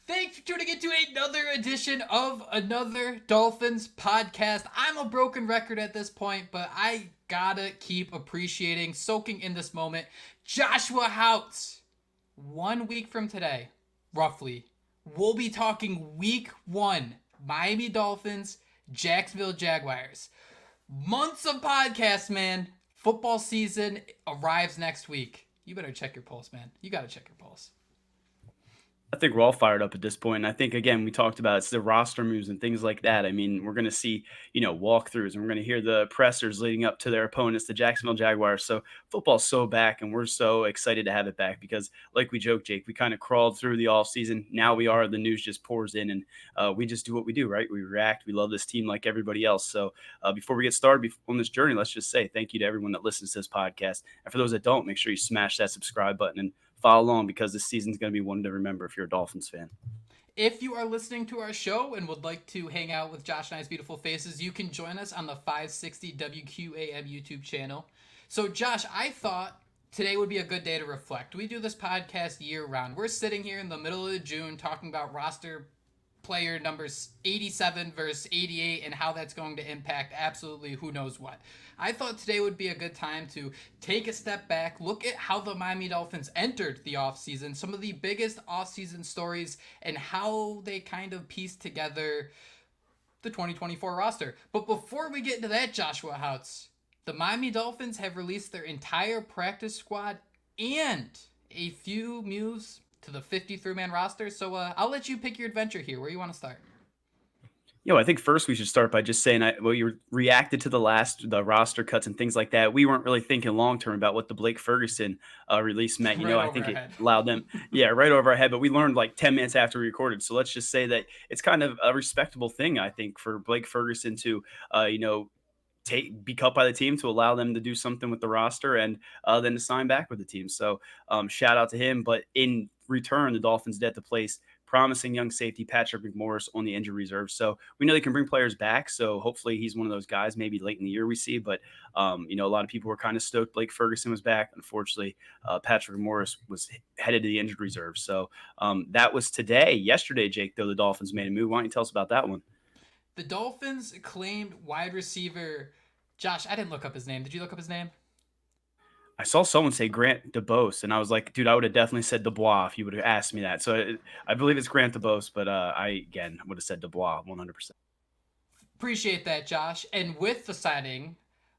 Thanks for tuning into another edition of Another Dolphins podcast. I'm a broken record at this point, but I gotta keep appreciating, soaking in this moment. Joshua Houtz, 1 week from today, roughly, we'll be talking week one, Miami Dolphins, Jacksonville Jaguars. Months of podcasts, man. Football season arrives next week. You better check your pulse, man. You gotta check your pulse. I think we're all fired up at this point. And I think, again, we talked about it's the roster moves and things like that. I mean, we're going to see, walkthroughs, and we're going to hear the pressers leading up to their opponents, the Jacksonville Jaguars. So football's so back, and we're so excited to have it back because, like we joked, Jake, we kind of crawled through the offseason. Now we are. The news just pours in, and we just do what we do, right? We react. We love this team like everybody else. So before we get started on this journey, let's just say thank you to everyone that listens to this podcast. And for those that don't, make sure you smash that subscribe button and follow along because this season's going to be one to remember if you're a Dolphins fan. If you are listening to our show and would like to hang out with Josh and I's beautiful faces, you can join us on the 560 WQAM YouTube channel. So, Josh, I thought today would be a good day to reflect. We do this podcast year round. We're sitting here in the middle of June talking about roster player numbers 87 versus 88 and how that's going to impact absolutely who knows what. I thought today would be a good time to take a step back, look at how the Miami Dolphins entered the offseason, some of the biggest offseason stories, and how they kind of pieced together the 2024 roster. But before we get into that, Joshua Houtz, the Miami Dolphins have released their entire practice squad and a few moves to the 53-man roster. So I'll let you pick your adventure here. Where you want to start? I think first we should start by just saying, you reacted to the roster cuts and things like that. We weren't really thinking long term about what the Blake Ferguson release meant. Right I over think our it head. allowed them, right over our head. But we learned like 10 minutes after we recorded. So let's just say that it's kind of a respectable thing, I think, for Blake Ferguson to, be cut by the team to allow them to do something with the roster and then to sign back with the team. So shout out to him. But in return, the Dolphins did to place promising young safety Patrick McMorris on the injury reserve. So we know they can bring players back. So hopefully he's one of those guys maybe late in the year we see. But, a lot of people were kind of stoked Blake Ferguson was back. Unfortunately, Patrick McMorris was headed to the injured reserve. So that was today. Yesterday, Jake, though, the Dolphins made a move. Why don't you tell us about that one? The Dolphins claimed wide receiver Josh. I didn't look up his name. Did you look up his name? I saw someone say Grant DeBose, and I was like, dude, I would have definitely said Dubois if you would have asked me that. So I believe it's Grant DeBose, but I, again, would have said Dubois 100%. Appreciate that, Josh. And with the signing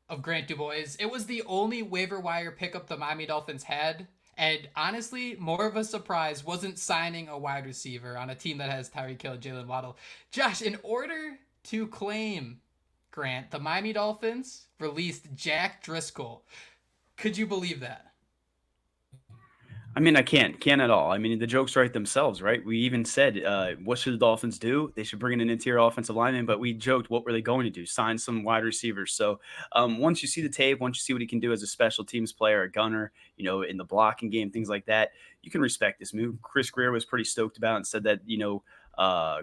of Grant Dubois, it was the only waiver wire pickup the Miami Dolphins had. And honestly, more of a surprise wasn't signing a wide receiver on a team that has Tyreek Hill and Jalen Waddle. Josh, in order to claim Grant, the Miami Dolphins released Jack Driscoll. Could you believe that? I mean, I can't at all. I mean, the jokes write themselves, right? We even said, what should the Dolphins do? They should bring in an interior offensive lineman, but we joked, what were they going to do? Sign some wide receivers. So once you see the tape, once you see what he can do as a special teams player, a gunner, in the blocking game, things like that, you can respect this move. Chris Greer was pretty stoked about it and said that,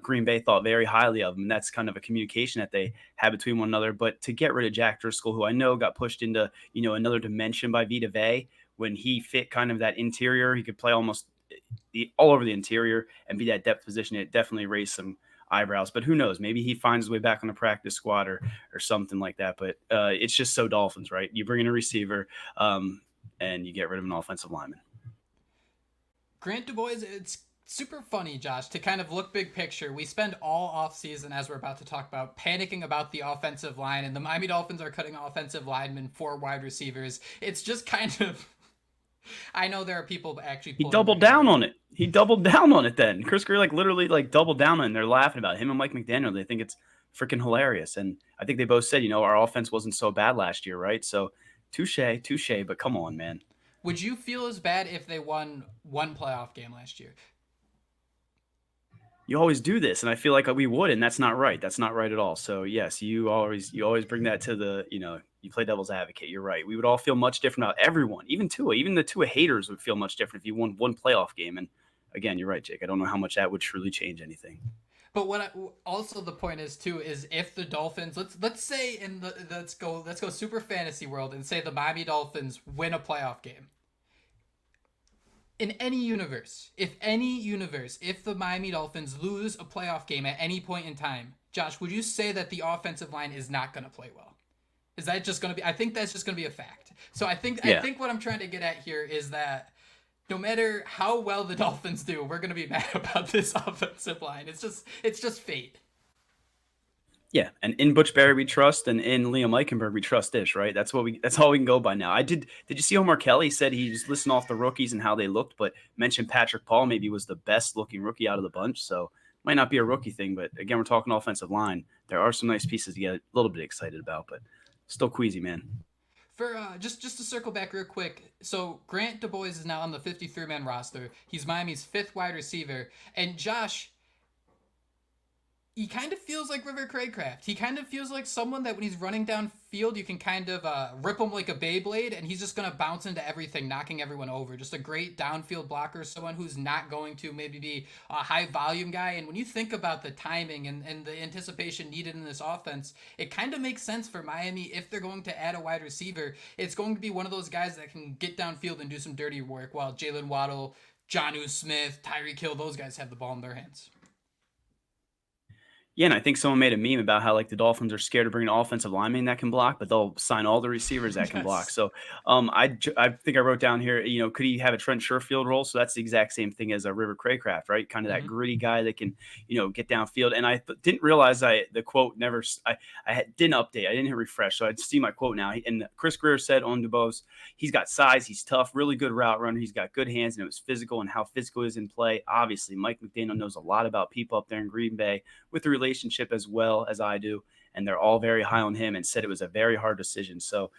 Green Bay thought very highly of him. That's kind of a communication that they had between one another. But to get rid of Jack Driscoll, who I know got pushed into, another dimension by Vita Vea, when he fit kind of that interior, he could play almost all over the interior and be that depth position. It definitely raised some eyebrows, but who knows? Maybe he finds his way back on the practice squad or something like that. But it's just so Dolphins, right? You bring in a receiver and you get rid of an offensive lineman. Grant Dubois, it's super funny, Josh, to kind of look big picture. We spend all offseason, as we're about to talk about, panicking about the offensive line, and the Miami Dolphins are cutting offensive linemen for wide receivers. It's just kind of... I know there are people actually... He doubled down on it. He doubled down on it then. Chris Greer literally doubled down on it, and they're laughing about it. Him and Mike McDaniel. They think it's freaking hilarious. And I think they both said, our offense wasn't so bad last year, right? So touche, but come on, man. Would you feel as bad if they won one playoff game last year? You always do this, and I feel like we would, and that's not right. That's not right at all. So yes, you always bring that to the, you play devil's advocate. You're right. We would all feel much different about everyone, even the Tua haters would feel much different if you won one playoff game. And again, you're right, Jake. I don't know how much that would truly change anything. But also the point is too is if the Dolphins let's say let's go super fantasy world and say the Miami Dolphins win a playoff game. in any universe, if the Miami Dolphins lose a playoff game at any point in time, Josh, would you say that the offensive line is not going to play well? Is that just going to be? I think that's just going to be a fact. So I think what I'm trying to get at here is that no matter how well the Dolphins do, we're going to be mad about this offensive line. It's just fate. Yeah, and in Butch Barry we trust, and in Liam Eichenberg we trust Ish, right? That's all we can go by now. Did you see Omar Kelly said he just listened off the rookies and how they looked, but mentioned Patrick Paul maybe was the best looking rookie out of the bunch. So might not be a rookie thing, but again, we're talking offensive line. There are some nice pieces to get a little bit excited about, but still queasy, man. For just to circle back real quick, so Grant DuBois is now on the 53-man roster. He's Miami's 5th wide receiver, and Josh, he kind of feels like River Craycraft. He kind of feels like someone that when he's running downfield, you can kind of rip him like a Beyblade, and he's just going to bounce into everything, knocking everyone over. Just a great downfield blocker, someone who's not going to maybe be a high-volume guy. And when you think about the timing and the anticipation needed in this offense, it kind of makes sense for Miami if they're going to add a wide receiver. It's going to be one of those guys that can get downfield and do some dirty work, while Jalen Waddle, Jonnu Smith, Tyreek Hill, those guys have the ball in their hands. Yeah, and I think someone made a meme about how like the Dolphins are scared to bring an offensive lineman that can block, but they'll sign all the receivers that can block. So I think I wrote down here, could he have a Trent Sherfield role? So that's the exact same thing as a River Craycraft, right? Kind of that gritty guy that can, get downfield. And I didn't realize the quote never, didn't update. I didn't hit refresh. So I'd see my quote now. And Chris Greer said on DuBois, he's got size, he's tough, really good route runner. He's got good hands, and it was physical, and how physical is in play. Obviously, Mike McDaniel knows a lot about people up there in Green Bay with the relationship as well as I do, and they're all very high on him and said it was a very hard decision. So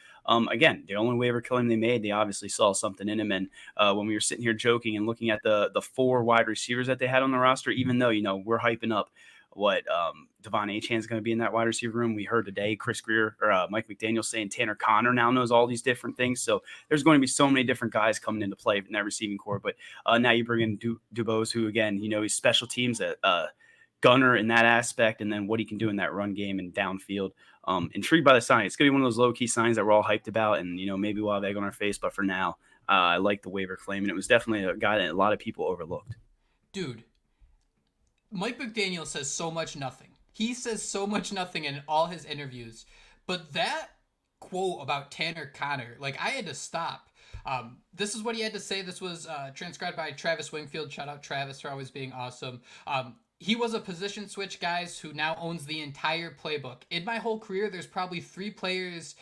again, the only waiver claim they made, they obviously saw something in him. And when we were sitting here joking and looking at the 4 wide receivers that they had on the roster, even though we're hyping up what Devon Achane is going to be in that wide receiver room, we heard today Chris Greer or Mike McDaniel saying Tanner Connor now knows all these different things. So there's going to be so many different guys coming into play in that receiving core. But now you bring in DuBois, who again, he's special teams at gunner in that aspect, and then what he can do in that run game and downfield. Intrigued by the sign. It's going to be one of those low-key signs that we're all hyped about, and maybe we'll have egg on our face, but for now, I like the waiver claim, and it was definitely a guy that a lot of people overlooked. Dude, Mike McDaniel says so much nothing. He says so much nothing in all his interviews, but that quote about Tanner Connor, I had to stop. This is what he had to say. This was transcribed by Travis Wingfield. Shout out Travis for always being awesome. He was a position switch, guys, who now owns the entire playbook. In my whole career, there's probably 3 players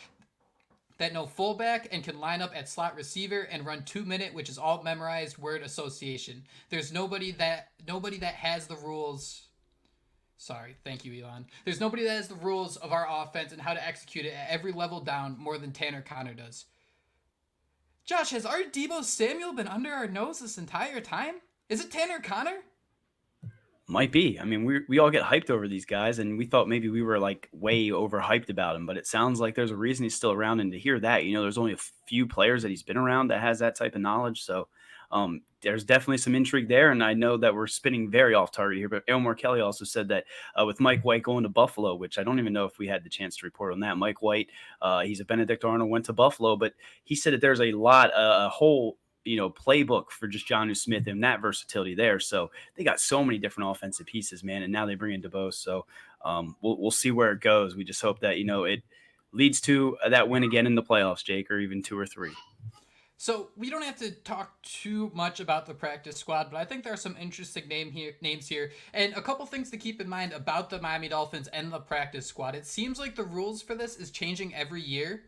that know fullback and can line up at slot receiver and run 2-minute, which is all memorized word association. There's nobody that has the rules. Sorry, thank you, Elon. There's nobody that has the rules of our offense and how to execute it at every level down more than Tanner Connor does. Josh, has our Deebo Samuel been under our nose this entire time? Is it Tanner Connor? Might be. I mean, we all get hyped over these guys, and we thought maybe we were way overhyped about him, but it sounds like there's a reason he's still around. And to hear that, there's only a few players that he's been around that has that type of knowledge. So there's definitely some intrigue there. And I know that we're spinning very off target here, but Elmore Kelly also said that with Mike White going to Buffalo, which I don't even know if we had the chance to report on that. Mike White, he's a Benedict Arnold, went to Buffalo, but he said that there's a whole playbook for just Jonnu Smith and that versatility there. So they got so many different offensive pieces, man. And now they bring in DuBois. So we'll see where it goes. We just hope that, it leads to that win again in the playoffs, Jake, or even 2 or 3. So we don't have to talk too much about the practice squad, but I think there are some interesting names here. And a couple things to keep in mind about the Miami Dolphins and the practice squad. It seems like the rules for this is changing every year.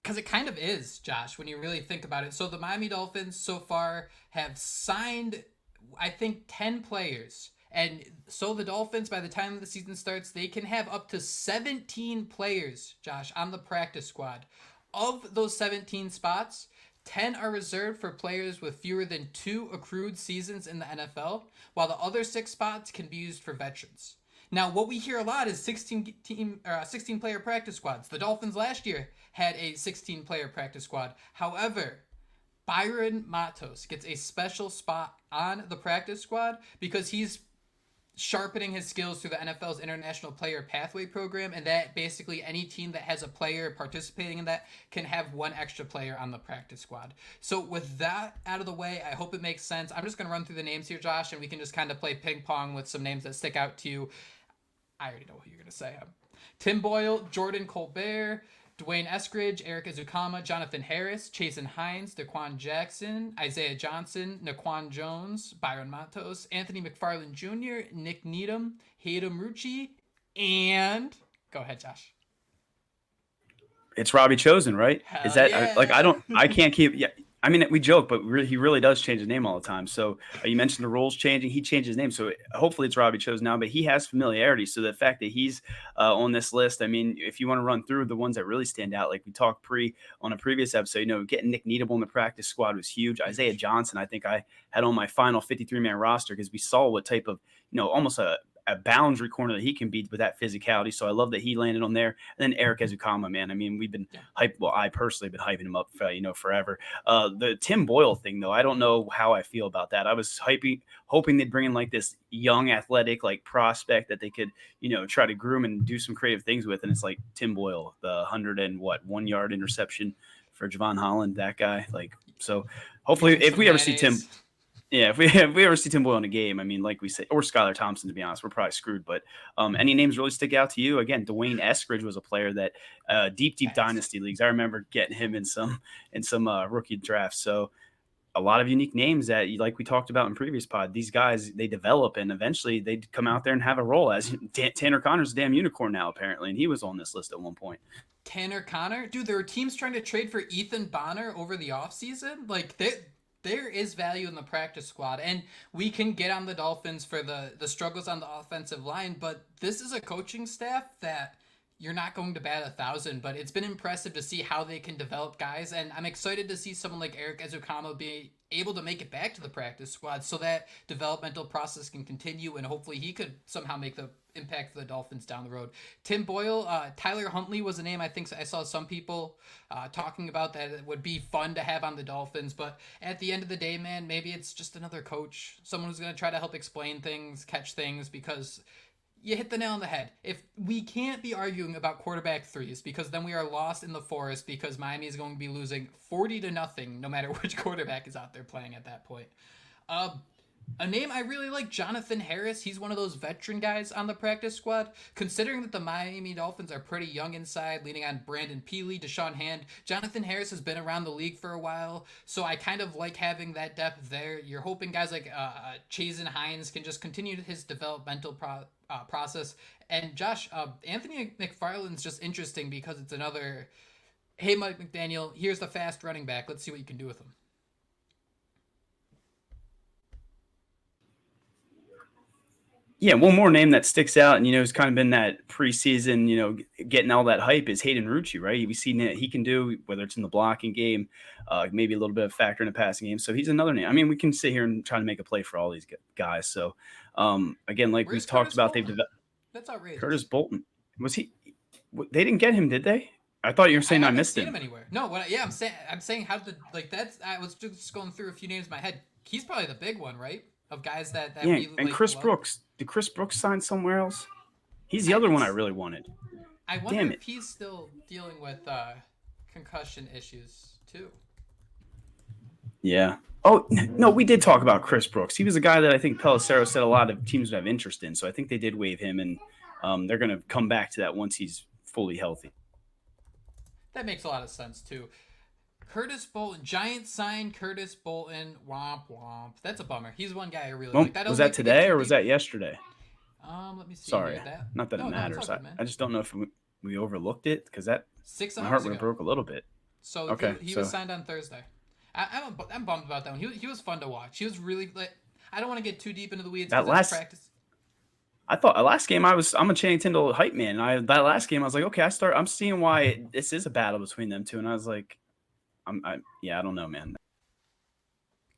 Because it kind of is, Josh, when you really think about it. So the Miami Dolphins so far have signed, I think, 10 players. And so the Dolphins, by the time the season starts, they can have up to 17 players, Josh, on the practice squad. Of those 17 spots, 10 are reserved for players with fewer than 2 accrued seasons in the NFL, while the other 6 spots can be used for veterans. Now, what we hear a lot is 16-player practice squads. The Dolphins last year had a 16-player practice squad. However, Byron Matos gets a special spot on the practice squad because he's sharpening his skills through the NFL's International Player Pathway Program, and that basically any team that has a player participating in that can have one extra player on the practice squad. So with that out of the way, I hope it makes sense. I'm just going to run through the names here, Josh, and we can just kind of play ping pong with some names that stick out to you. I already know who you're going to say. Tim Boyle, Jordan Colbert, Dwayne Eskridge, Eric Azukama, Jonathan Harris, Chasen Hines, Daquan Jackson, Isaiah Johnson, Naquan Jones, Byron Matos, Anthony McFarland Jr., Nick Needham, Hayden Rucci, and go ahead, Josh. It's Robbie Chosen, right? Hell Is that yeah. I can't keep. Yeah, I mean, we joke, but he really does change his name all the time. So you mentioned the rules changing. He changed his name. So hopefully it's Robbie Chosen now, but he has familiarity. So the fact that he's on this list, I mean, if you want to run through the ones that really stand out, like we talked on a previous episode, getting Nick Needham on the practice squad was huge. Isaiah Johnson, I think I had on my final 53-man roster because we saw what type of, almost a boundary corner that he can be with that physicality. So I love that he landed on there. And then Eric Azukama, man. I mean, we've been hyped. Well, I personally have been hyping him up, forever. The Tim Boyle thing, though, I don't know how I feel about that. I was hoping they'd bring in like this young athletic like prospect that they could, try to groom and do some creative things with. And it's like Tim Boyle, the 101 yard interception for Javon Holland, that guy. Like, so hopefully if we ever see Tim. Yeah, if we ever see Tim Boyle in a game, I mean, like we say, or Skylar Thompson, to be honest, we're probably screwed. But any names really stick out to you? Again, Dwayne Eskridge was a player that deep dynasty leagues. I remember getting him in some rookie drafts. So a lot of unique names that, like we talked about in previous pod, these guys, they develop and eventually they come out there and have a role. As Tanner Connor's a damn unicorn now, apparently, and he was on this list at one point. Tanner Connor? Dude, there were teams trying to trade for Ethan Bonner over the offseason. Like, there is value in the practice squad, and we can get on the Dolphins for the struggles on the offensive line, but this is a coaching staff that you're not going to bat 1,000, but it's been impressive to see how they can develop guys, and I'm excited to see someone like Eric Azukama be able to make it back to the practice squad so that developmental process can continue, and hopefully he could somehow make the impact for the Dolphins down the road. Tim Boyle, Tyler Huntley was a name I think I saw some people talking about that it would be fun to have on the Dolphins, but at the end of the day, man, maybe it's just another coach, someone who's going to try to help explain things, catch things, because you hit the nail on the head. If we can't be arguing about quarterback threes, because then we are lost in the forest, because Miami is going to be losing 40-0 no matter which quarterback is out there playing at that point. A name I really like, Jonathan Harris. He's one of those veteran guys on the practice squad. Considering that the Miami Dolphins are pretty young inside, leaning on Brandon Peely, Deshaun Hand, Jonathan Harris has been around the league for a while, so I kind of like having that depth there. You're hoping guys like Chasen Hines can just continue his developmental process. And Josh, Anthony McFarland's just interesting because it's another, hey, Mike McDaniel, here's the fast running back. Let's see what you can do with him. Yeah, one more name that sticks out and, has kind of been that preseason, getting all that hype is Hayden Rucci, right? We've seen that he can do, whether it's in the blocking game, maybe a little bit of factor in the passing game. So he's another name. I mean, we can sit here and try to make a play for all these guys. So, again, like Where's we've talked Curtis about, Bolton? That's outrageous. Curtis Bolton. Was he – they didn't get him, did they? I thought you were saying I missed him. Anywhere. No, I'm saying how did I was just going through a few names in my head. He's probably the big one, right? Of guys that yeah, we and like, Chris love. Brooks. Did Chris Brooks sign somewhere else? He's the other one I really wanted. I wonder if he's still dealing with concussion issues too. Yeah. Oh, no, we did talk about Chris Brooks. He was a guy that I think Pelissero said a lot of teams would have interest in. So I think they did waive him, and they're going to come back to that once he's fully healthy. That makes a lot of sense too. Curtis Bolton, Giants signed Curtis Bolton. Womp womp. That's a bummer. He's one guy I really like. Was that today or was that yesterday? Let me see. Sorry, not that it matters. I just don't know if we overlooked it because my heart would have broke a little bit. So he was signed on Thursday. I'm bummed about that one. He was fun to watch. He was really like. I don't want to get too deep into the weeds. That last practice. I thought last game I'm a Channing Tindall hype man. And that last game I was like, okay, I'm seeing why this is a battle between them two, and I was like. I don't know, man.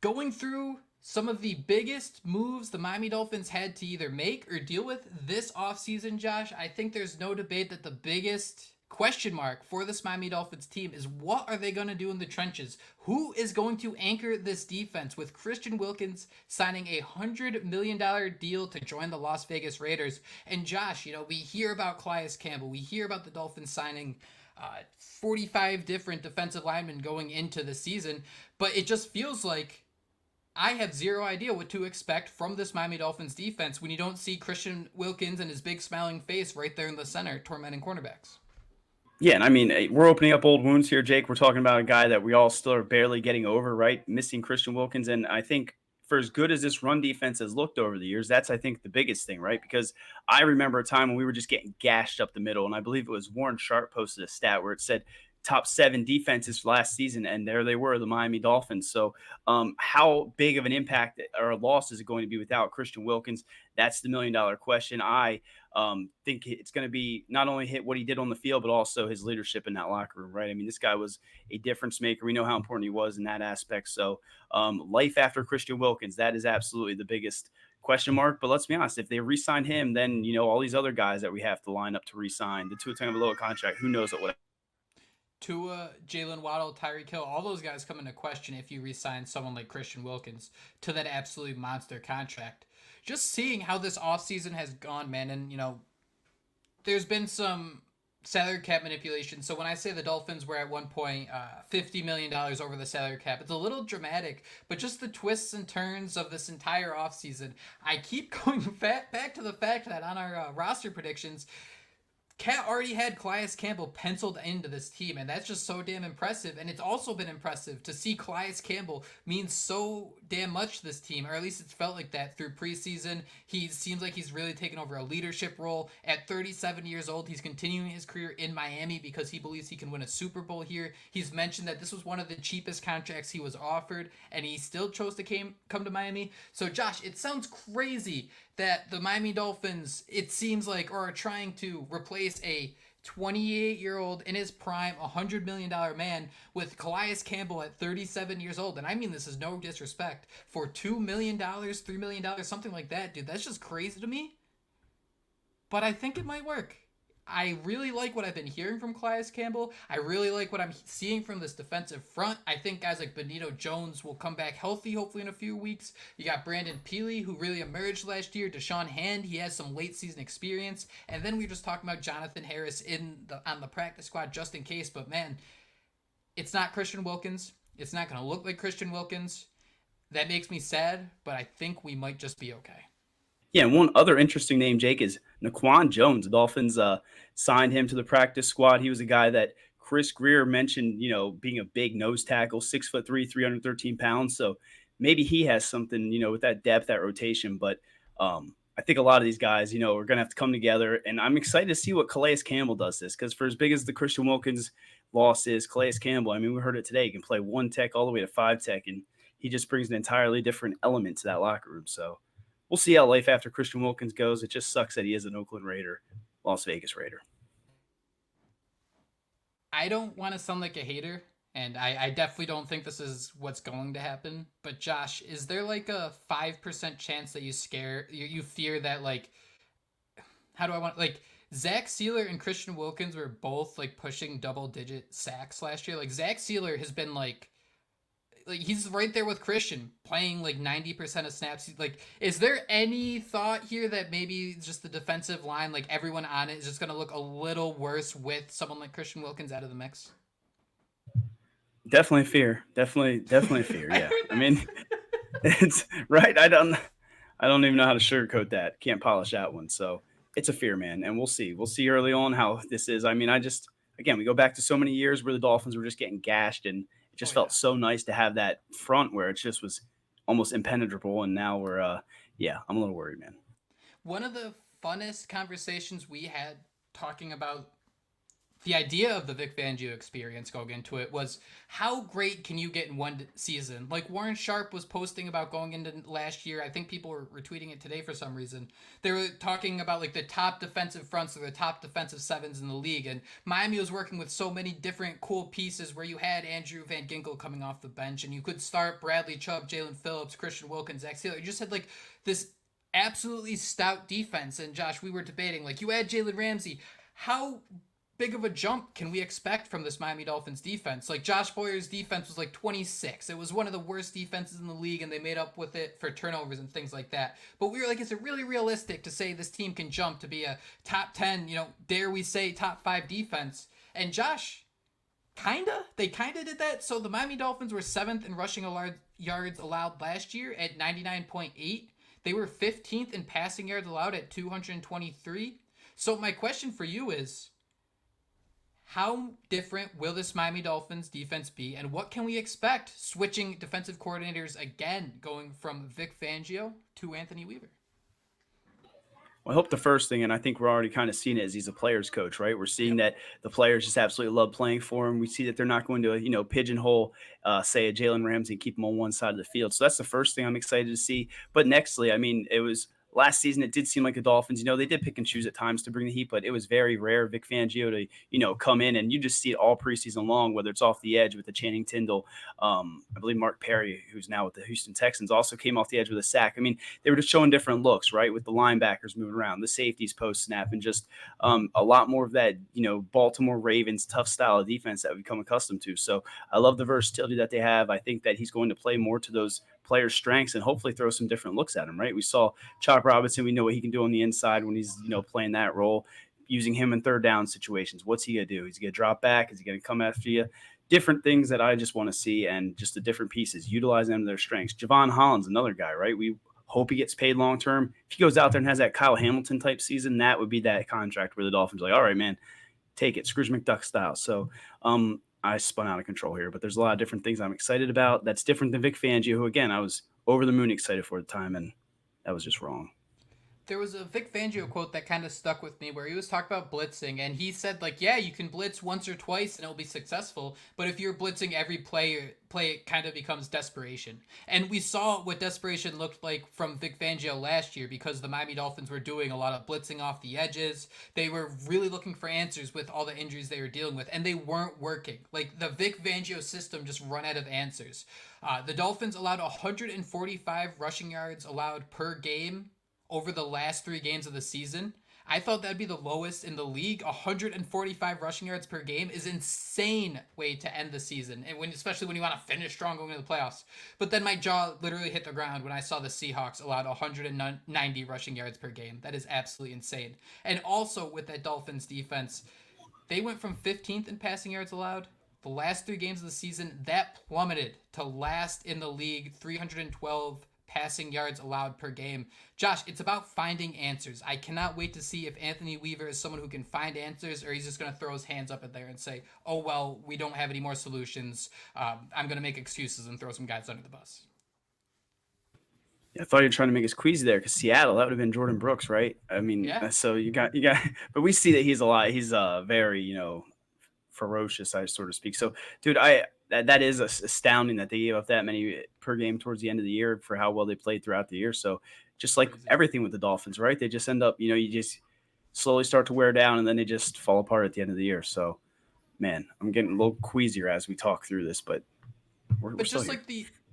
Going through some of the biggest moves the Miami Dolphins had to either make or deal with this offseason, Josh, I think there's no debate that the biggest question mark for this Miami Dolphins team is what are they going to do in the trenches? Who is going to anchor this defense with Christian Wilkins signing a $100 million deal to join the Las Vegas Raiders? And Josh, we hear about Calais Campbell. We hear about the Dolphins signing 45 different defensive linemen going into the season, but it just feels like I have zero idea what to expect from this Miami Dolphins defense when you don't see Christian Wilkins and his big smiling face right there in the center tormenting cornerbacks. Yeah, and I mean, we're opening up old wounds here, Jake. We're talking about a guy that we all still are barely getting over, right? Missing Christian Wilkins. And I think for as good as this run defense has looked over the years, that's, I think, the biggest thing, right? Because I remember a time when we were just getting gashed up the middle. And I believe it was Warren Sharp posted a stat where it said top 7 defenses last season. And there they were, the Miami Dolphins. So how big of an impact or a loss is it going to be without Christian Wilkins? That's the $1 million question. I think it's going to be not only hit what he did on the field, but also his leadership in that locker room, right? I mean, this guy was a difference maker. We know how important he was in that aspect. So life after Christian Wilkins, that is absolutely the biggest question mark. But let's be honest, if they re-sign him, then, all these other guys that we have to line up to re-sign, the Tua Tagovailoa contract, who knows what. Tua, Jalen Waddle, Tyreek Hill, all those guys come into question if you re-sign someone like Christian Wilkins to that absolute monster contract. Just seeing how this offseason has gone, man, and, there's been some salary cap manipulation. So when I say the Dolphins were at one point $50 million over the salary cap, it's a little dramatic, but just the twists and turns of this entire offseason, I keep going back to the fact that on our roster predictions, Cat already had Calais Campbell penciled into this team, and that's just so damn impressive. And it's also been impressive to see Calais Campbell mean so damn much to this team, or at least it's felt like that through preseason. He seems like he's really taken over a leadership role. At 37 years old, he's continuing his career in Miami because he believes he can win a Super Bowl here. He's mentioned that this was one of the cheapest contracts he was offered, and he still chose to come to Miami. So, Josh, it sounds crazy that the Miami Dolphins, it seems like, are trying to replace a 28-year-old in his prime, $100 million man with Calais Campbell at 37 years old. And I mean, this is no disrespect. For $2 million, $3 million, something like that, dude, that's just crazy to me. But I think it might work. I really like what I've been hearing from Calais Campbell. I really like what I'm seeing from this defensive front. I think guys like Benito Jones will come back healthy, hopefully in a few weeks. You got Brandon Peely, who really emerged last year. Deshaun Hand, he has some late season experience. And then we were just talking about Jonathan Harris on the practice squad just in case. But man, it's not Christian Wilkins. It's not going to look like Christian Wilkins. That makes me sad, but I think we might just be okay. Yeah, and one other interesting name, Jake, is Naquan Jones. The Dolphins signed him to the practice squad. He was a guy that Chris Greer mentioned, being a big nose tackle, 6'3", 313 pounds. So maybe he has something, with that depth, that rotation. But I think a lot of these guys, are going to have to come together. And I'm excited to see what Calais Campbell does this, because for as big as the Christian Wilkins loss is, Calais Campbell, I mean, we heard it today. He can play 1 tech all the way to 5 tech, and he just brings an entirely different element to that locker room. So we'll see how life after Christian Wilkins goes. It just sucks that he is an Oakland Raider, Las Vegas Raider. I don't want to sound like a hater, and I definitely don't think this is what's going to happen. But Josh, is there like a 5% chance that you fear that, like, Zach Sealer and Christian Wilkins were both like pushing double-digit sacks last year? Like, Zach Sealer has been like he's right there with Christian, playing like 90% of snaps. Like, is there any thought here that maybe just the defensive line, like everyone on it, is just going to look a little worse with someone like Christian Wilkins out of the mix? Definitely fear. Definitely fear. Yeah. I mean, it's right. I don't even know how to sugarcoat that. Can't polish that one. So it's a fear, man. And we'll see. We'll see early on how this is. I mean, again, we go back to so many years where the Dolphins were just getting gashed, and it just felt so nice to have that front where it just was almost impenetrable. And now we're, I'm a little worried, man. One of the funnest conversations we had talking about the idea of the Vic Fangio experience going into it was how great can you get in one season? Like Warren Sharp was posting about going into last year. I think people were retweeting it today for some reason. They were talking about like the top defensive fronts or the top defensive sevens in the league. And Miami was working with so many different cool pieces where you had Andrew Van Ginkel coming off the bench and you could start Bradley Chubb, Jalen Phillips, Christian Wilkins, Zach Sealer. You just had like this absolutely stout defense. And Josh, we were debating, like, you add Jalen Ramsey, how big of a jump can we expect from this Miami Dolphins defense? Like Josh Boyer's defense was like 26. It was one of the worst defenses in the league, and they made up with it for turnovers and things like that. But we were like, is it really realistic to say this team can jump to be a top 10, dare we say top 5 defense? And Josh, they kinda did that. So the Miami Dolphins were 7th in rushing yards allowed last year at 99.8. They were 15th in passing yards allowed at 223. So my question for you is, how different will this Miami Dolphins defense be, and what can we expect switching defensive coordinators again, going from Vic Fangio to Anthony Weaver? Well, I hope the first thing, and I think we're already kind of seeing it, is he's a player's coach, right? We're seeing that the players just absolutely love playing for him. We see that they're not going to, pigeonhole, say, a Jalen Ramsey and keep him on one side of the field. So that's the first thing I'm excited to see. But nextly, I mean, it was last season, it did seem like the Dolphins, they did pick and choose at times to bring the heat, but it was very rare Vic Fangio to, come in, and you just see it all preseason long, whether it's off the edge with the Channing Tindall. I believe Mark Perry, who's now with the Houston Texans, also came off the edge with a sack. I mean, they were just showing different looks, right? With the linebackers moving around, the safeties post snap, and just a lot more of that, Baltimore Ravens tough style of defense that we've become accustomed to. So I love the versatility that they have. I think that he's going to play more to those players' strengths and hopefully throw some different looks at him, right? We saw Chop Robinson. We know what he can do on the inside when he's, playing that role, using him in third down situations. What's he going to do? Is he going to drop back? Is he going to come after you? Different things that I just want to see, and just the different pieces, utilizing them to their strengths. Javon Holland's another guy, right? We hope he gets paid long-term. If he goes out there and has that Kyle Hamilton type season, that would be that contract where the Dolphins are like, all right, man, take it, Scrooge McDuck style. So, I spun out of control here, but there's a lot of different things I'm excited about. That's different than Vic Fangio, who, again, I was over the moon excited for the time, and that was just wrong. There was a Vic Fangio quote that kind of stuck with me where he was talking about blitzing, and he said, like, yeah, you can blitz once or twice and it'll be successful, but if you're blitzing every play, it kind of becomes desperation. And we saw what desperation looked like from Vic Fangio last year, because the Miami Dolphins were doing a lot of blitzing off the edges. They were really looking for answers with all the injuries they were dealing with, and they weren't working. Like, the Vic Fangio system just run out of answers. The Dolphins allowed 145 rushing yards allowed per game over the last 3 games of the season. I thought that'd be the lowest in the league. 145 rushing yards per game is insane way to end the season, and especially when you want to finish strong going into the playoffs. But then my jaw literally hit the ground when I saw the Seahawks allowed 190 rushing yards per game. That is absolutely insane. And also with that Dolphins defense, they went from 15th in passing yards allowed the last 3 games of the season. That plummeted to last in the league, 312 passing yards allowed per game. Josh, it's about finding answers. I cannot wait to see if Anthony Weaver is someone who can find answers, or he's just going to throw his hands up in there and say, oh, well, we don't have any more solutions. I'm going to make excuses and throw some guys under the bus. Yeah, I thought you were trying to make us queasy there, because Seattle, that would have been Jordan Brooks, right? I mean, Yeah. So you got, but we see that he's very, ferocious, I sort of speak. So, dude, that is astounding that they gave up that many per game towards the end of the year for how well they played throughout the year. So just like everything with the Dolphins, right? They just end up, you just slowly start to wear down, and then they just fall apart at the end of the year. So, man, I'm getting a little queasier as we talk through this, but we're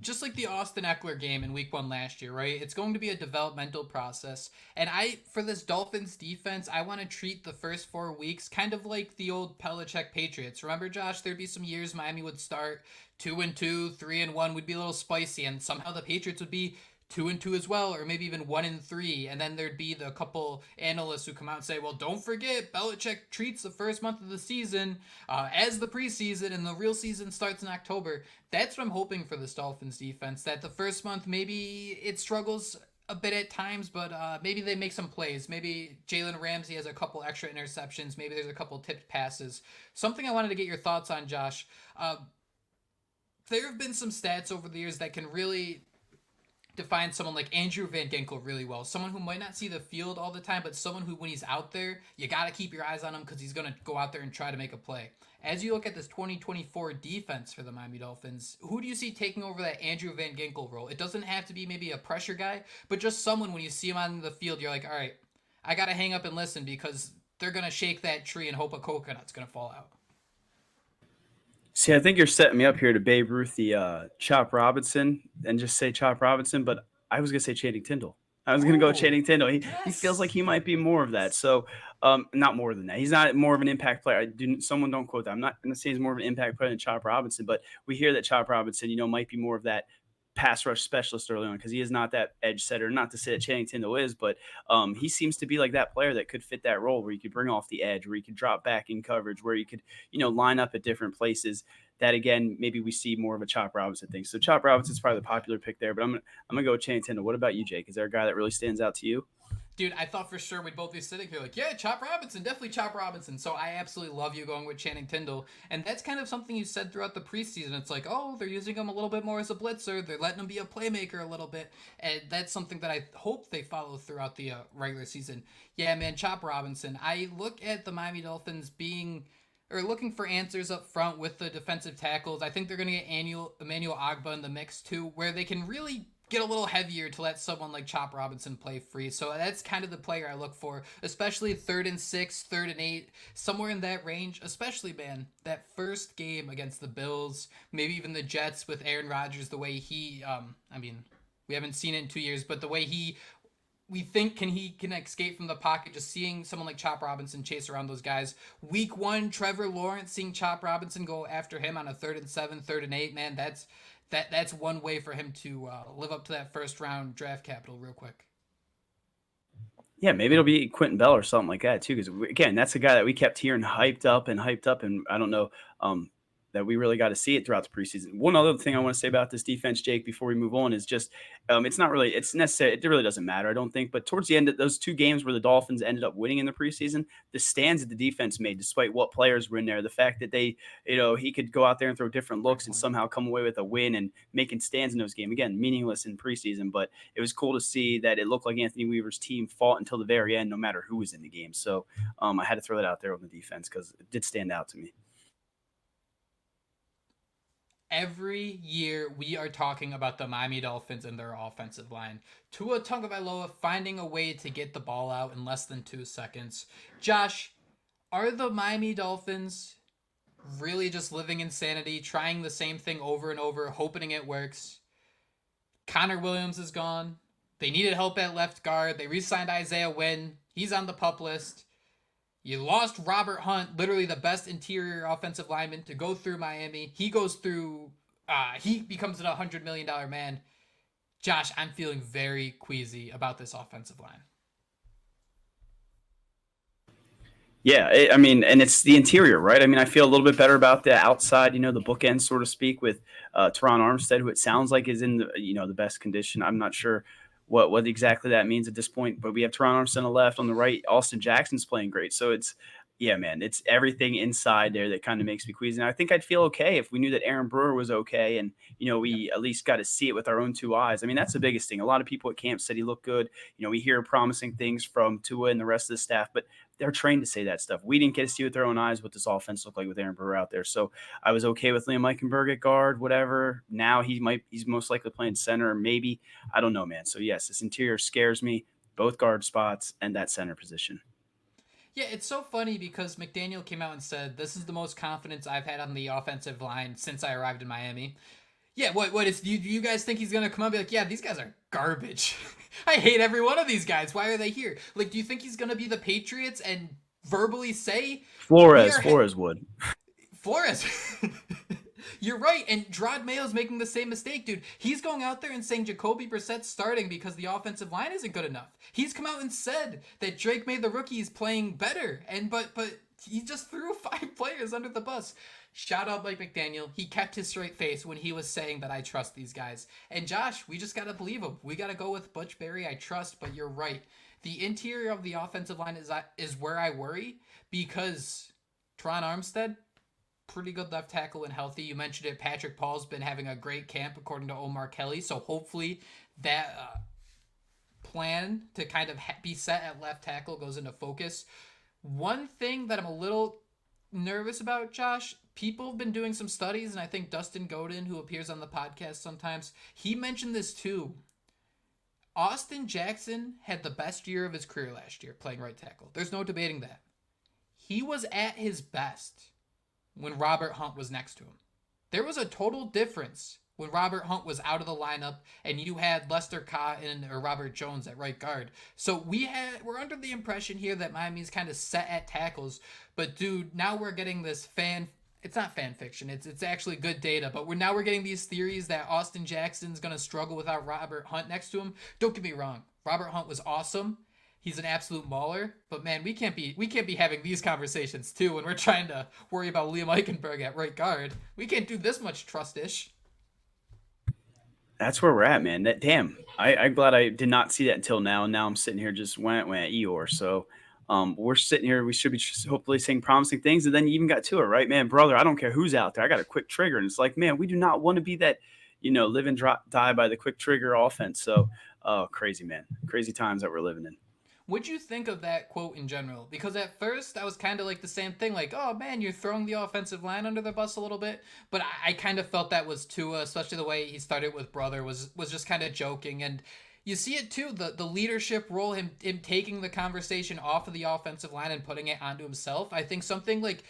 just like the Austin Eckler game in week 1 last year, right? It's going to be a developmental process. And for this Dolphins defense, I want to treat the first 4 weeks kind of like the old Belichick Patriots. Remember, Josh, there'd be some years Miami would start 2-2, 3-1, would be a little spicy, and somehow the Patriots would be 2-2 as well, or maybe even 1-3, and then there'd be the couple analysts who come out and say, well, don't forget, Belichick treats the first month of the season as the preseason, and the real season starts in October. That's what I'm hoping for this Dolphins defense, that the first month, maybe it struggles a bit at times, but maybe they make some plays. Maybe Jalen Ramsey has a couple extra interceptions. Maybe there's a couple tipped passes. Something I wanted to get your thoughts on, Josh. There have been some stats over the years that can really define someone like Andrew Van Ginkel really well. Someone who might not see the field all the time, but someone who, when he's out there, you got to keep your eyes on him, because he's going to go out there and try to make a play. As you look at this 2024 defense for the Miami Dolphins, who do you see taking over that Andrew Van Ginkel role? It doesn't have to be maybe a pressure guy, but just someone when you see him on the field, you're like, all right, I got to hang up and listen, because they're going to shake that tree and hope a coconut's going to fall out. See, I think you're setting me up here to Babe Ruth the Chop Robinson and just say Chop Robinson, but I was going to say Channing Tindall. I was gonna go Oh, Channing Tindall. He feels like yes. he might be more of that. So, not more than that. He's not more of an impact player. Someone don't quote that. I'm not gonna say he's more of an impact player than Chop Robinson, but we hear that Chop Robinson, might be more of that pass rush specialist early on because he is not that edge setter. Not to say that Channing Tindall is, but he seems to be like that player that could fit that role where you could bring off the edge, where you could drop back in coverage, where you could, line up at different places. That again, maybe we see more of a Chop Robinson thing. So Chop Robinson's probably the popular pick there, but I'm gonna go with Channing Tindall. What about you, Jake? Is there a guy that really stands out to you? Dude, I thought for sure we'd both be sitting here like, yeah, Chop Robinson, definitely Chop Robinson. So I absolutely love you going with Channing Tindall. And that's kind of something you said throughout the preseason. It's like, oh, they're using him a little bit more as a blitzer. They're letting him be a playmaker a little bit. And that's something that I hope they follow throughout the regular season. Yeah, man, Chop Robinson. I look at the Miami Dolphins looking for answers up front with the defensive tackles. I think they're going to get Emmanuel Agba in the mix too, where they can really get a little heavier to let someone like Chop Robinson play free. So that's kind of the player I look for, especially 3rd and 6, 3rd and 8, somewhere in that range. Especially, man, that first game against the Bills, maybe even the Jets with Aaron Rodgers, the way he, we haven't seen it in 2 years, but the way we think he can escape from the pocket, just seeing someone like Chop Robinson chase around those guys. Week 1, Trevor Lawrence, seeing Chop Robinson go after him on a 3rd and 7, 3rd and 8, man, that's one way for him to live up to that first round draft capital real quick. Yeah, maybe it'll be Quentin Bell or something like that too. Because again, that's a guy that we kept hearing hyped up, and I don't know that we really got to see it throughout the preseason. One other thing I want to say about this defense, Jake, before we move on, is just it's necessary. It really doesn't matter, I don't think. But towards the end of those 2 games where the Dolphins ended up winning in the preseason, the stands that the defense made, despite what players were in there, the fact that they, he could go out there and throw different looks and somehow come away with a win and making stands in those games. Again, meaningless in preseason, but it was cool to see that it looked like Anthony Weaver's team fought until the very end, no matter who was in the game. So I had to throw that out there on the defense because it did stand out to me. Every year we are talking about the Miami Dolphins and their offensive line. Tua Tagovailoa finding a way to get the ball out in less than 2 seconds. Josh, are the Miami Dolphins really just living insanity, trying the same thing over and over, hoping it works? Connor Williams is gone. They needed help at left guard. They re-signed Isaiah Wynn. He's on the PUP list. You lost Robert Hunt, literally the best interior offensive lineman to go through Miami. He goes through, he becomes an $100 million man. Josh, I'm feeling very queasy about this offensive line. Yeah, and it's the interior, right? I feel a little bit better about the outside, the bookend, so to speak, with Teron Armstead, who it sounds like is in the, the best condition. I'm not sure what exactly that means at this point, but we have Teron Armstead on the left. On the right, Austin Jackson's playing great. So yeah, man, it's everything inside there that kind of makes me queasy. And I think I'd feel okay if we knew that Aaron Brewer was okay, and we at least got to see it with our own 2 eyes. That's the biggest thing. A lot of people at camp said he looked good. We hear promising things from Tua and the rest of the staff, but they're trained to say that stuff. We didn't get to see with our own eyes what this offense looked like with Aaron Brewer out there. So I was okay with Liam Eichenberg at guard, whatever. Now he's most likely playing center, maybe. I don't know, man. So yes, this interior scares me, both guard spots and that center position. Yeah, it's so funny because McDaniel came out and said, this is the most confidence I've had on the offensive line since I arrived in Miami. Yeah, what is, do you guys think he's going to come out and be like, yeah, these guys are garbage. I hate every one of these guys. Why are they here? Like, do you think he's going to be the Patriots and verbally say Flores would. Flores. You're right, and Drod Mayo's making the same mistake, dude. He's going out there and saying Jacoby Brissett's starting because the offensive line isn't good enough. He's come out and said that Drake made the rookies playing better, and but he just threw 5 players under the bus. Shout out Mike McDaniel. He kept his straight face when he was saying that I trust these guys. And Josh, we just gotta believe him. We gotta go with Butch Berry. I trust, but you're right. The interior of the offensive line is where I worry because Teron Armstead, pretty good left tackle and healthy. You mentioned it. Patrick Paul's been having a great camp according to Omar Kelly. So hopefully that plan to kind of be set at left tackle goes into focus. One thing that I'm a little nervous about, Josh, people have been doing some studies, and I think Dustin Godin, who appears on the podcast sometimes, he mentioned this too. Austin Jackson had the best year of his career last year playing right tackle. There's no debating that. He was at his best when Robert Hunt was next to him. There was a total difference when Robert Hunt was out of the lineup and you had Lester Cotton or Robert Jones at right guard. So we're under the impression here that Miami's kind of set at tackles, but dude, now we're getting this it's not fan fiction. It's actually good data, but we're getting these theories that Austin Jackson's going to struggle without Robert Hunt next to him. Don't get me wrong. Robert Hunt was awesome. He's an absolute mauler, but man, we can't be having these conversations too when we're trying to worry about Liam Eichenberg at right guard. We can't do this much trust-ish. That's where we're at, man. I'm glad I did not see that until now. And now I'm sitting here just went Eeyore. So we're sitting here. We should be hopefully saying promising things. And then you even got to it, right, man, brother. I don't care who's out there. I got a quick trigger. And it's like, man, we do not want to be that, live and die by the quick trigger offense. So crazy, man. Crazy times that we're living in. What'd you think of that quote in general? Because at first I was kind of like the same thing, like, oh man, you're throwing the offensive line under the bus a little bit. But I kind of felt that was Tua, especially the way he started with brother was just kind of joking. And you see it too, the leadership role, him taking the conversation off of the offensive line and putting it onto himself. I think something like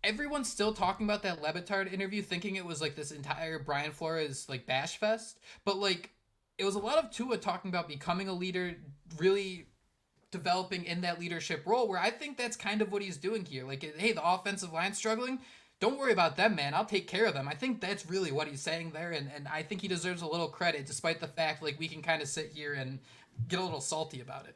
everyone's still talking about that Le Batard interview, thinking it was like this entire Brian Flores like bash fest. But like it was a lot of Tua talking about becoming a leader, really developing in that leadership role, where I think that's kind of what he's doing here. Like, hey, the offensive line's struggling. Don't worry about them, man. I'll take care of them. I think that's really what he's saying there, and I think he deserves a little credit, despite the fact, like, we can kind of sit here and get a little salty about it.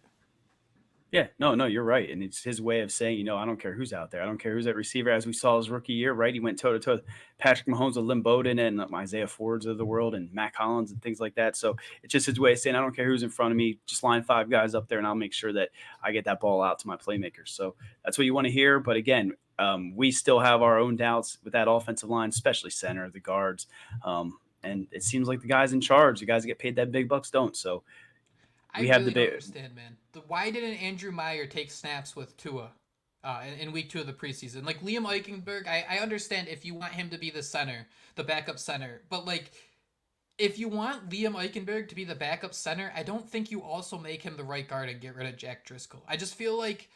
Yeah, no, you're right. And it's his way of saying, I don't care who's out there. I don't care who's at receiver. As we saw his rookie year, right? He went toe-to-toe with Patrick Mahomes, with Lynn Bowden, and Isaiah Fords of the world, and Matt Collins and things like that. So it's just his way of saying, I don't care who's in front of me. Just line 5 guys up there, and I'll make sure that I get that ball out to my playmakers. So that's what you want to hear. But again, we still have our own doubts with that offensive line, especially center, the guards. And it seems like the guys in charge, the guys that get paid that big bucks don't. So we I have really don't understand, man. Why didn't Andrew Meyer take snaps with Tua in week 2 of the preseason? Like, Liam Eichenberg, I understand if you want him to be the center, the backup center. But, like, if you want Liam Eichenberg to be the backup center, I don't think you also make him the right guard and get rid of Jack Driscoll. I just feel like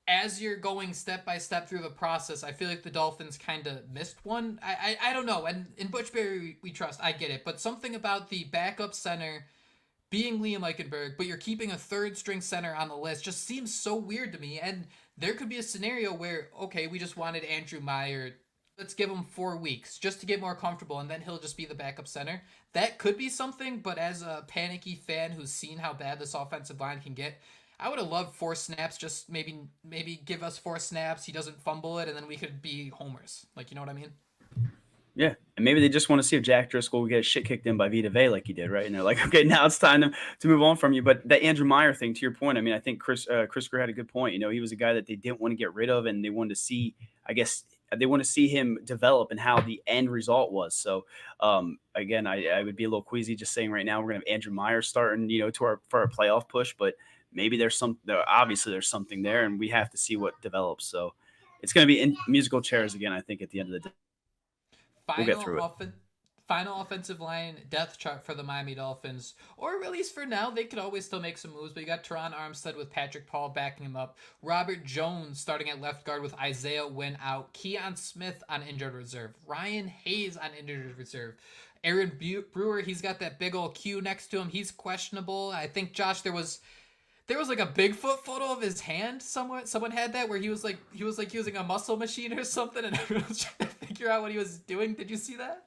as you're going step by step through the process, I feel like the Dolphins kind of missed one. I don't know. And in Butch Berry, we trust. I get it. But something about the backup center being Liam Eichenberg, but you're keeping a third string center on the list just seems so weird to me. And there could be a scenario where, okay, we just wanted Andrew Meyer. Let's give him 4 weeks just to get more comfortable, and then he'll just be the backup center. That could be something, but as a panicky fan who's seen how bad this offensive line can get, I would have loved 4 snaps. Just maybe give us 4 snaps. He doesn't fumble it, and then we could be homers. Like, you know what I mean? Yeah, and maybe they just want to see if Jack Driscoll will get shit kicked in by Vita Vea like he did, right? And they're like, okay, now it's time to move on from you. But that Andrew Meyer thing, to your point, I mean, I think Chris Greer had a good point. He was a guy that they didn't want to get rid of, and they wanted to see, I guess, they want to see him develop and how the end result was. So, again, I would be a little queasy just saying right now we're going to have Andrew Meyer starting, for our playoff push, but maybe obviously there's something there, and we have to see what develops. So it's going to be in musical chairs again, I think, at the end of the day. We'll get through it. Final offensive line depth chart for the Miami Dolphins, or at least for now, they could always still make some moves. But you got Teron Armstead with Patrick Paul backing him up. Robert Jones starting at left guard with Isaiah Wynn out. Keon Smith on injured reserve. Ryan Hayes on injured reserve. Aaron Brewer, he's got that big old Q next to him. He's questionable. I think, Josh, there was like a Bigfoot photo of his hand somewhere. Someone had that where he was like using a muscle machine or something, and everyone was trying to figure out what he was doing. Did you see that?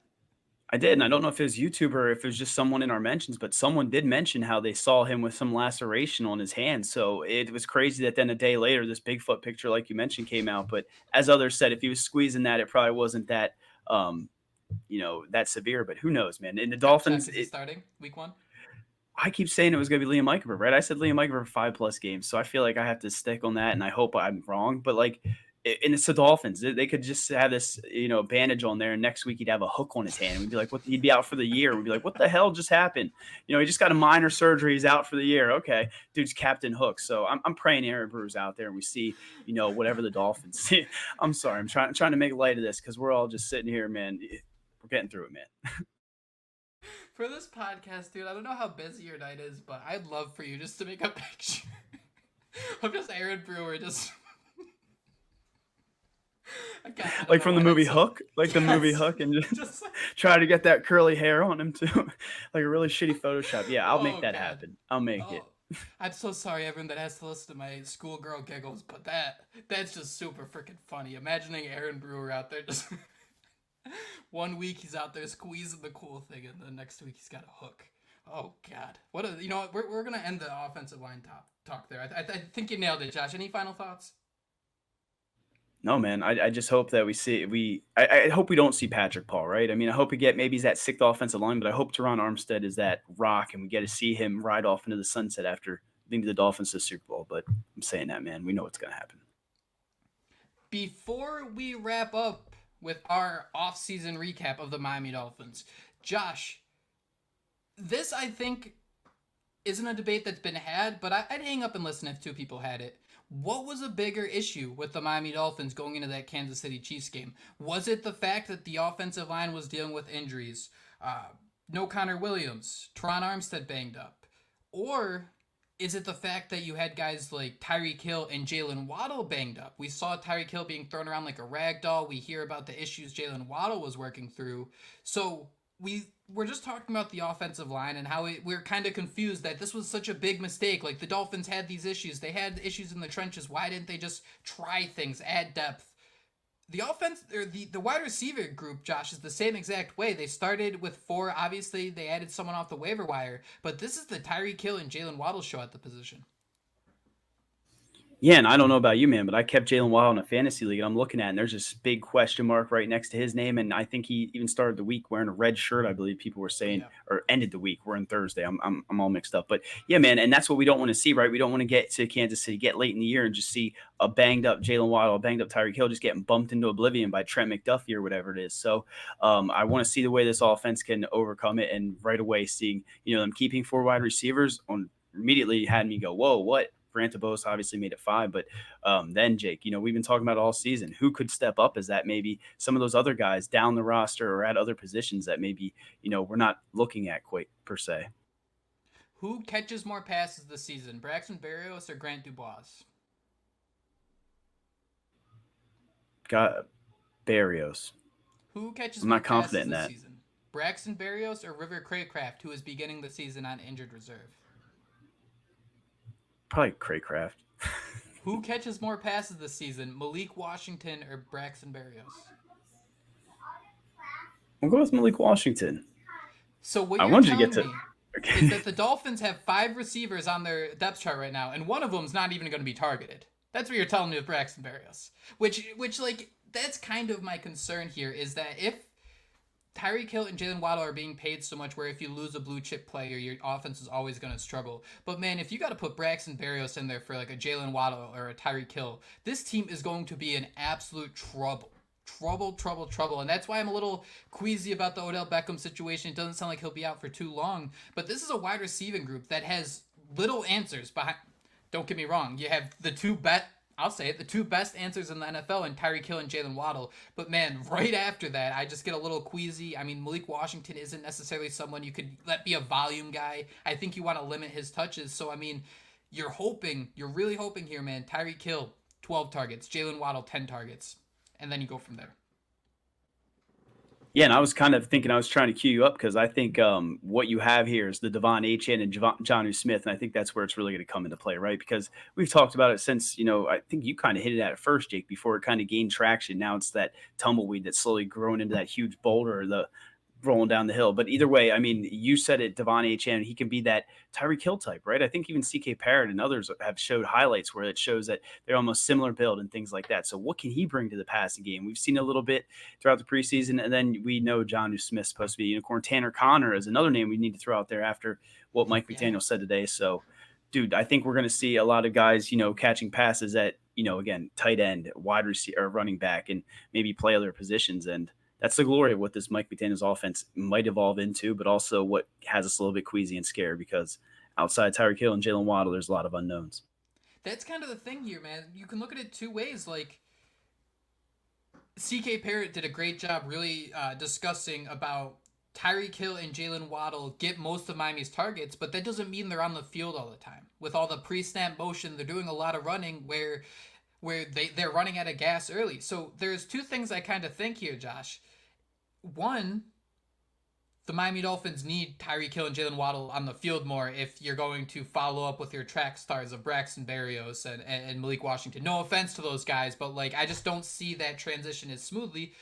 I did, and I don't know if it was YouTube or if it was just someone in our mentions, but someone did mention how they saw him with some laceration on his hand. So it was crazy that then a day later, this Bigfoot picture, like you mentioned, came out. But as others said, if he was squeezing that, it probably wasn't that, that severe. But who knows, man? And the Dolphins starting week 1. I keep saying it was going to be Liam Eichenberg, right? I said Liam Eichenberg for 5+ games, so I feel like I have to stick on that, and I hope I'm wrong. But and it's the Dolphins. They could just have this, bandage on there, and next week he'd have a hook on his hand. We'd be like, what? He'd be out for the year. We'd be like, what the hell just happened? He just got a minor surgery. He's out for the year. Okay, dude's Captain Hook. So I'm praying Aaron Brewer's out there, and we see, whatever the Dolphins see. I'm sorry. I'm trying to make light of this because we're all just sitting here, man. We're getting through it, man. For this podcast, dude, I don't know how busy your night is, but I'd love for you just to make a picture of just Aaron Brewer just I don't like know from the why movie that's so. Hook, like the movie Yes, Hook, and just just like, try to get that curly hair on him too, like a really shitty Photoshop. Yeah, I'll make oh that god. happen. I'll make it. Oh, I'm so sorry, everyone that has to listen to my schoolgirl giggles, but that's just super freaking funny. Imagining Aaron Brewer out there just 1 week he's out there squeezing the cool thing, and the next week he's got a hook. Oh God, what a we're gonna end the offensive line talk there. I think you nailed it, Josh. Any final thoughts? No, man. I just hope that I hope we don't see Patrick Paul, right? I mean, I hope we get maybe he's that sixth offensive line, but I hope Teron Armstead is that rock and we get to see him ride off into the sunset after leading the Dolphins to the Super Bowl. But I'm saying that, man. We know what's gonna happen. Before we wrap up with our off-season recap of the Miami Dolphins, Josh, this I think isn't a debate that's been had, but I'd hang up and listen if two people had it. What was a bigger issue with the Miami Dolphins going into that Kansas City Chiefs game? Was it the fact that the offensive line was dealing with injuries? No Connor Williams, Teron Armstead banged up? Or is it the fact that you had guys like Tyreek Hill and Jalen Waddle banged up? We saw Tyreek Hill being thrown around like a rag doll. We hear about the issues Jalen Waddle was working through. So we're just talking about the offensive line and how we're kind of confused that this was such a big mistake. Like the Dolphins had these issues. They had issues in the trenches. Why didn't they just try things, add depth? The offense or the wide receiver group, Josh, is the same exact way. They started with four. Obviously, they added someone off the waiver wire, but this is the Tyreek Hill and Jalen Waddle show at the position. Yeah, and I don't know about you, man, but I kept Jalen Waddle in a fantasy league, and I'm looking at it, and there's this big question mark right next to his name, and I think he even started the week wearing a red shirt. I believe people were saying, Yeah. or ended the week. We're in Thursday. I'm all mixed up, but yeah, man, and that's what we don't want to see, right? We don't want to get to Kansas City, get late in the year, and just see a banged up Jalen Waddle, a banged up Tyreek Hill, just getting bumped into oblivion by Trent McDuffie or whatever it is. So I want to see the way this offense can overcome it, and right away seeing them keeping four wide receivers on immediately had me go, whoa, what? Grant DeBose obviously made it 5, but then Jake, we've been talking about all season. Who could step up as that maybe some of those other guys down the roster or at other positions that maybe, we're not looking at quite per se. Who catches more passes this season, Braxton Berrios or Grant Dubois? Got Barrios. Who catches I'm more not confident passes in this that. season, Braxton Berrios or River Craycraft, who is beginning the season on injured reserve? Probably Craycraft. Who catches more passes this season, Malik Washington or Braxton Berrios? We'll go with Malik Washington. So what I you're want you to telling get to. me Okay. is that the Dolphins have 5 receivers on their depth chart right now, and one of them's not even going to be targeted. That's what you're telling me with Braxton Berrios. Which like that's kind of my concern here is that if Tyreek Hill and Jalen Waddle are being paid so much where if you lose a blue chip player, your offense is always going to struggle. But man, if you got to put Braxton Berrios in there for like a Jalen Waddle or a Tyreek Hill, this team is going to be in absolute trouble. Trouble. And that's why I'm a little queasy about the Odell Beckham situation. It doesn't sound like he'll be out for too long. But this is a wide receiving group that has little answers behind. Don't get me wrong. You have the two best answers in the NFL in Tyreek Hill and Jalen Waddle. But man, right after that, I just get a little queasy. I mean, Malik Washington isn't necessarily someone you could let be a volume guy. I think you want to limit his touches. So, I mean, you're really hoping here, man. Tyreek Hill, 12 targets. Jalen Waddle, 10 targets. And then you go from there. Yeah, and I was kind of thinking I was trying to cue you up because I think what you have here is the Devon Achane and Jonnu Smith, and I think that's where it's really going to come into play, right? Because we've talked about it since, I think you kind of hit it at first, Jake, before it kind of gained traction. Now it's that tumbleweed that's slowly growing into that huge boulder, the rolling down the hill. But either way, I mean, you said it, Devon Achane, he can be that Tyreek Hill type, right? I think even CK Parrott and others have showed highlights where it shows that they're almost similar build and things like that. So what can he bring to the passing game? We've seen a little bit throughout the preseason, and then we know Jonnu Smith's supposed to be a unicorn. Tanner Connor is another name we need to throw out there after what Mike McDaniel said today. So, dude, I think we're going to see a lot of guys, catching passes at, again, tight end, wide receiver, or running back, and maybe play other positions. And that's the glory of what this Mike McDaniel's offense might evolve into, but also what has us a little bit queasy and scared because outside Tyreek Hill and Jalen Waddle, there's a lot of unknowns. That's kind of the thing here, man. You can look at it two ways. Like, CK Parrott did a great job really discussing about Tyreek Hill and Jalen Waddle get most of Miami's targets, but that doesn't mean they're on the field all the time. With all the pre-snap motion, they're doing a lot of running where where they're running out of gas early. So there's two things I kind of think here, Josh. One, the Miami Dolphins need Tyreek Hill and Jalen Waddle on the field more if you're going to follow up with your track stars of Braxton Berrios and Malik Washington. No offense to those guys, but like I just don't see that transition as smoothly.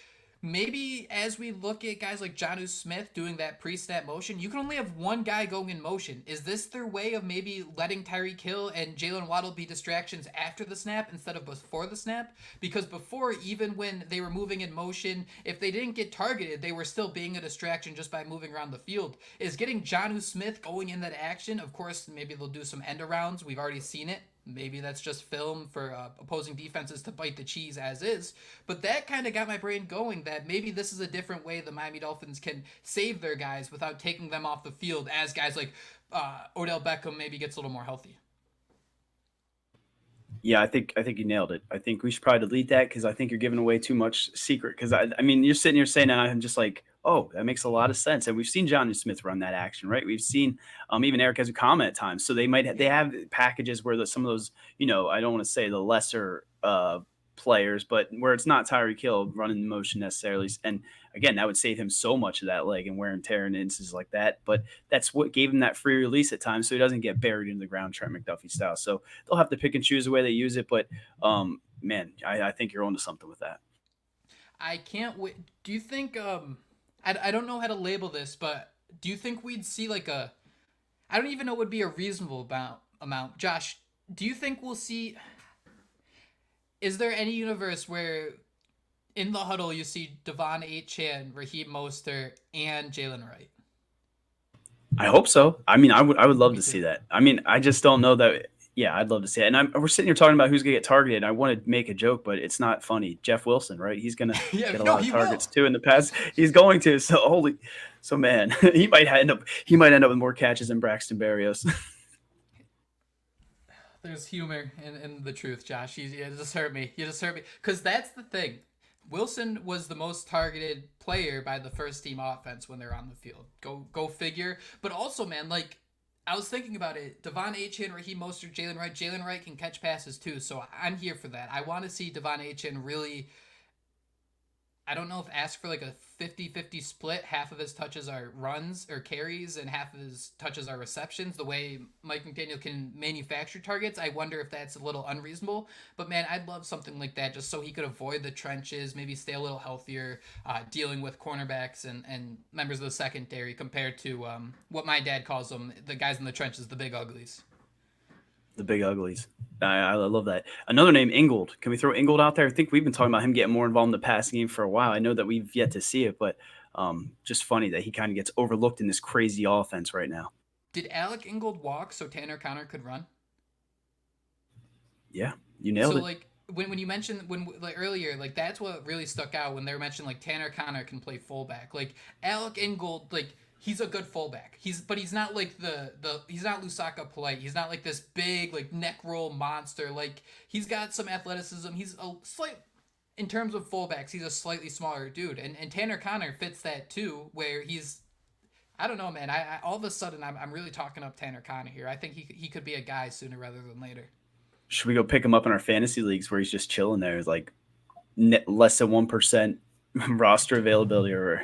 Maybe as we look at guys like Jonnu Smith doing that pre-snap motion, you can only have one guy going in motion. Is this their way of maybe letting Tyreek Hill and Jalen Waddle be distractions after the snap instead of before the snap? Because before, even when they were moving in motion, if they didn't get targeted, they were still being a distraction just by moving around the field. Is getting Jonnu Smith going in that action? Of course, maybe they'll do some end arounds. We've already seen it. Maybe that's just film for opposing defenses to bite the cheese as is. But that kind of got my brain going that maybe this is a different way the Miami Dolphins can save their guys without taking them off the field as guys like Odell Beckham maybe gets a little more healthy. Yeah, I think you nailed it. I think we should probably delete that because I think you're giving away too much secret. Because I mean, you're sitting here saying that, I'm just like, oh, that makes a lot of sense. And we've seen Jonnu Smith run that action, right? We've seen even Eric has a comment at times. So they have packages where some of those, I don't want to say the lesser players, but where it's not Tyreek Hill running the motion necessarily. And again, that would save him so much of that leg and wear and tear and instances like that. But that's what gave him that free release at times, so he doesn't get buried into the ground Trent McDuffie style. So they'll have to pick and choose the way they use it. But man, I think you're onto something with that. I can't wait. Do you think I don't know how to label this, but do you think we'd see like I don't even know what would be a reasonable amount. Josh, do you think we'll see? Is there any universe where in the huddle you see Devon Achane, Raheem Mostert, and Jalen Wright? I hope so. I mean, I would love to see that. I mean, I just don't know that. Yeah, I'd love to see it. And we're sitting here talking about who's going to get targeted. I want to make a joke, but it's not funny. Jeff Wilson, right? He's going to get a lot of targets too in the past. He's going to. So man, he might end up with more catches than Braxton Berrios. There's humor in the truth, Josh. You just hurt me. Because that's the thing. Wilson was the most targeted player by the first team offense when they're on the field. Go figure. But also, man, like, I was thinking about it. Devon Achane, Raheem Mostert, Jalen Wright. Jalen Wright can catch passes too, so I'm here for that. I want to see Devon Achane really, I don't know if ask for like a 50-50 split. Half of his touches are runs or carries and half of his touches are receptions. The way Mike McDaniel can manufacture targets, I wonder if that's a little unreasonable. But man, I'd love something like that just so he could avoid the trenches, maybe stay a little healthier, dealing with cornerbacks and members of the secondary compared to what my dad calls them, the guys in the trenches, the big uglies. The big uglies. I love that. Another name, Ingold. Can we throw Ingold out there? I think we've been talking about him getting more involved in the passing game for a while. I know that we've yet to see it, but just funny that he kind of gets overlooked in this crazy offense right now. Did Alec Ingold walk so Tanner Conner could run? Yeah, you nailed it. So like when you mentioned earlier, like that's what really stuck out when they were mentioning like Tanner Conner can play fullback. Like Alec Ingold, like he's a good fullback. But he's not like he's not Lusaka Polite. He's not like this big like neck roll monster. Like he's got some athleticism. He's a slight in terms of fullbacks. He's a slightly smaller dude, and Tanner Conner fits that too. Where he's, I don't know, man. I all of a sudden I'm really talking up Tanner Conner here. I think he could be a guy sooner rather than later. Should we go pick him up in our fantasy leagues where he's just chilling there? It's like less than 1% roster availability or.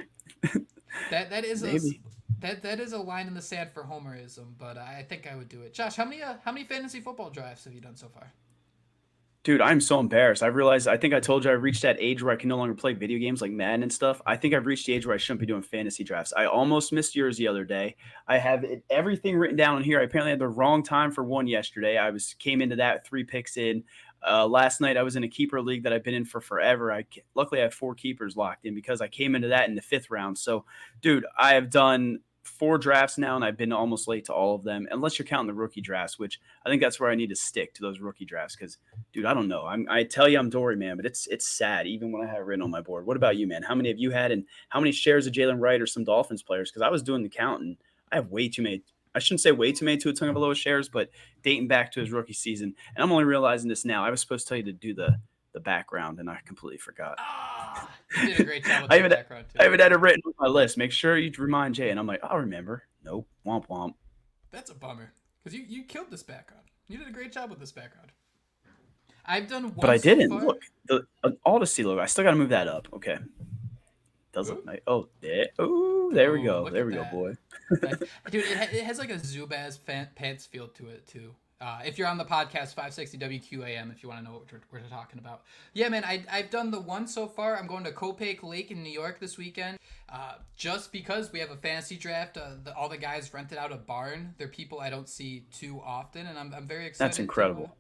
That is maybe. That is a line in the sand for homerism, but I think I would do it. Josh, how many fantasy football drafts have you done so far? Dude, I'm so embarrassed. I realized, I think I told you I reached that age where I can no longer play video games like Madden and stuff. I think I've reached the age where I shouldn't be doing fantasy drafts. I almost missed yours the other day. I have everything written down here. I apparently had the wrong time for one yesterday. Came into that 3 picks in. Last night I was in a keeper league that I've been in for forever. Luckily I have 4 keepers locked in because I came into that in the 5th round. So, dude, I have done 4 drafts now, and I've been almost late to all of them, unless you're counting the rookie drafts, which I think that's where I need to stick to those rookie drafts because, dude, I don't know. I tell you I'm Dory, man, but it's sad even when I have it written on my board. What about you, man? How many have you had, and how many shares of Jalen Wright or some Dolphins players? Because I was doing the count, and I have way too many. I shouldn't say way too many to a ton of low shares, but dating back to his rookie season. And I'm only realizing this now. I was supposed to tell you to do the background, and I completely forgot. You did a great job with the background, too. I even had it written on my list. Make sure you remind Jay. And I'm like, I'll remember. Nope. Womp womp. That's a bummer. Because you killed this background. You did a great job with this background. I've done But one I so didn't far. look the Odyssey logo. I still got to move that up. Okay, does look Ooh. nice. Oh, there. Oh, there we Oh, go. look There at we go, that. boy. Nice. Dude, it has like a Zubaz pants feel to it too. If you're on the podcast 560 WQAM, if you want to know what we're talking about. Yeah, man, I've done the one so far. I'm going to Copake Lake in New York this weekend. Just because we have a fantasy draft, all the guys rented out a barn. They're people I don't see too often, and I'm very That's excited to incredible.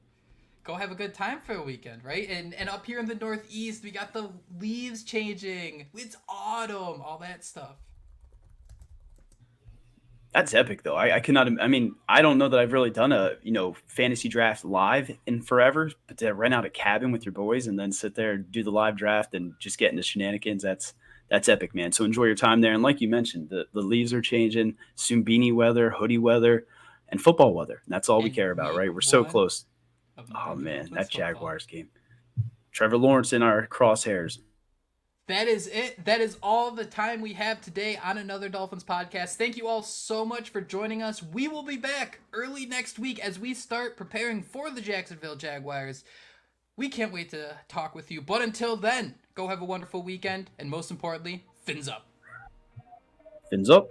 go have a good time for a weekend, right? And up here in the Northeast, we got the leaves changing. It's autumn, all that stuff. That's epic, though. I cannot. I mean, I don't know that I've really done a fantasy draft live in forever, but to rent out a cabin with your boys and then sit there and do the live draft and just get into shenanigans, that's epic, man. So enjoy your time there. And like you mentioned, the leaves are changing, soon beanie weather, hoodie weather, and football weather. And that's all we And care about, week right? We're so one close. of Oh Miami man, Dolphins that football. Jaguars game. Trevor Lawrence in our crosshairs. That is it. That is all the time we have today on Another Dolphins podcast. Thank you all so much for joining us. We will be back early next week as we start preparing for the Jacksonville Jaguars. We can't wait to talk with you. But until then, go have a wonderful weekend. And most importantly, fins up. Fins up.